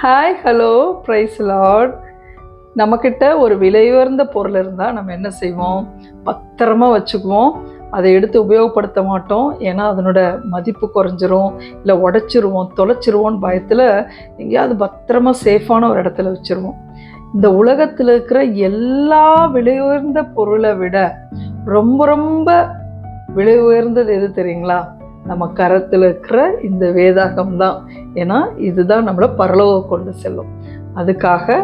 Hi hello price Lord. நம்மக்கிட்ட ஒரு விலையுயர்ந்த பொருள் இருந்தால் நம்ம என்ன செய்வோம்? பத்திரமா வச்சுக்குவோம். அதை எடுத்து உபயோகப்படுத்த மாட்டோம். ஏன்னா அதனோட மதிப்பு குறைஞ்சிரும், இல்லை உடைச்சிருவோம், தொலைச்சிருவோன்னு பயத்தில் எங்கேயாவது பத்திரமா சேஃபான ஒரு இடத்துல வச்சுருவோம். இந்த உலகத்தில் இருக்கிற எல்லா விலையுயர்ந்த பொருளை விட ரொம்ப ரொம்ப விலை உயர்ந்தது எது தெரியுங்களா? நம்ம கரத்தில் இருக்கிற இந்த வேதாகம் தான். ஏன்னா இதுதான் நம்மளை பரலோகம் கொண்டு செல்லும். அதுக்காக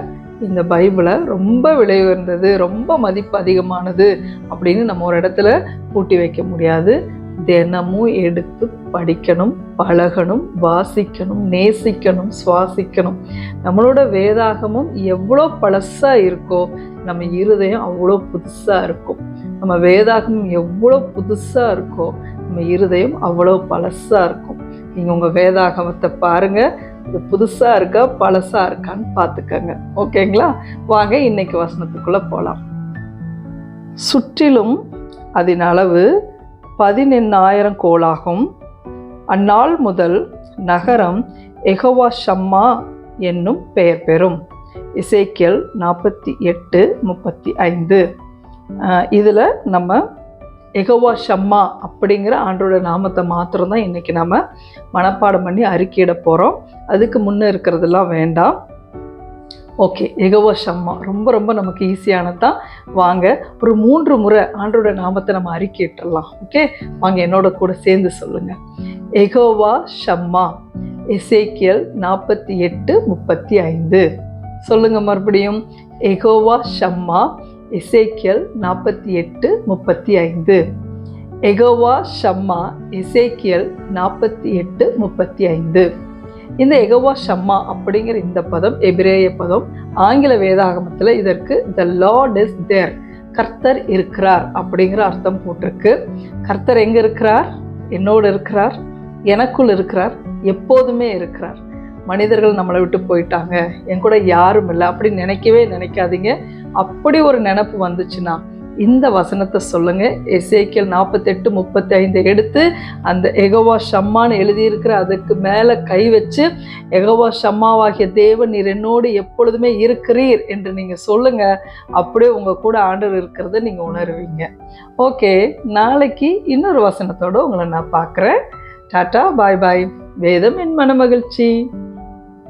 இந்த பைபிளை ரொம்ப விலை உயர்ந்தது, ரொம்ப மதிப்பு அதிகமானது அப்படின்னு நம்ம ஒரு இடத்துல பூட்டி வைக்க முடியாது. தினமும் எடுத்து படிக்கணும், பழகணும், வாசிக்கணும், நேசிக்கணும், சுவாசிக்கணும். நம்மளோட வேதாகமும் எவ்வளோ பழசாக இருக்கோ நம்ம இருதயம் அவ்வளோ புதுசாக இருக்கும். நம்ம வேதாகமும் எவ்வளோ புதுசாக இருக்கோ நம்ம இருதயம் அவ்வளோ பழசாக இருக்கும். நீங்கள் உங்கள் வேதாகமத்தை பாருங்கள், இது புதுசாக இருக்கா பழசாக இருக்கான்னு பார்த்துக்கங்க. ஓகேங்களா? வாங்க இன்னைக்கு வசனத்துக்குள்ளே போகலாம். சுற்றிலும் அதன் அளவு 18,000 கோலாகும். அந்நாள் முதல் நகரம் யெகோவா ஷம்மா என்னும் பெயர் பெறும். எசேக்கியேல் 48:35. இதில் நம்ம யெகோவா ஷம்மா அப்படிங்கிற ஆண்டோட நாமத்தை மாத்திரம் தான் இன்றைக்கி நம்ம மனப்பாடம் பண்ணி அறிக்கையிட போகிறோம். அதுக்கு முன்னே இருக்கிறதெல்லாம் வேண்டாம். ஓகே, யெகோவா ஷம்மா ரொம்ப ரொம்ப நமக்கு ஈஸியானது தான். வாங்க ஒரு 3 முறை ஆண்டோட நாமத்தை நம்ம அறிக்கையிட்டுடலாம். ஓகே, வாங்க என்னோட கூட சேர்ந்து சொல்லுங்கள். யெகோவா ஷம்மா. எசேக்கியேல் 48:35. சொல்லுங்கள் மறுபடியும். யெகோவா ஷம்மா. எசேக்கியேல் 48:35. யெகோவா ஷம்மா. எசேக்கியேல் 48:35. இந்த யெகோவா ஷம்மா அப்படிங்கிற இந்த பதம் எபிரேய பதம். ஆங்கில வேதாகமத்தில் இதற்கு த லார்ட் இஸ் தேர், கர்த்தர் இருக்கிறார் அப்படிங்கிற அர்த்தம் போட்டிருக்கு. கர்த்தர் எங்கே இருக்கிறார்? என்னோடு இருக்கிறார், எனக்குள் இருக்கிறார், எப்போதுமே இருக்கிறார். மனிதர்கள் நம்மளை விட்டு போயிட்டாங்க, என் கூட யாரும் இல்லை அப்படின்னு நினைக்கவே நினைக்காதீங்க. அப்படி ஒரு நினப்பு வந்துச்சுன்னா இந்த வசனத்தை சொல்லுங்க. எசேக்கியேல் 48:35 எடுத்து அந்த யெகோவா ஷம்மான்னு எழுதியிருக்கிற அதுக்கு மேலே கை வச்சு, யெகோவா ஷம்மாவாகிய தேவன் நீர் என்னோடு எப்பொழுதுமே இருக்கிறீர் என்று நீங்கள் சொல்லுங்கள். அப்படியே உங்கள் கூட ஆண்டவர் இருக்கிறத நீங்கள் உணர்வீங்க. ஓகே, நாளைக்கு இன்னொரு வசனத்தோடு உங்களை நான் பார்க்குறேன். டாட்டா, பாய் பாய். வேதம் என் மனமகிழ்ச்சி.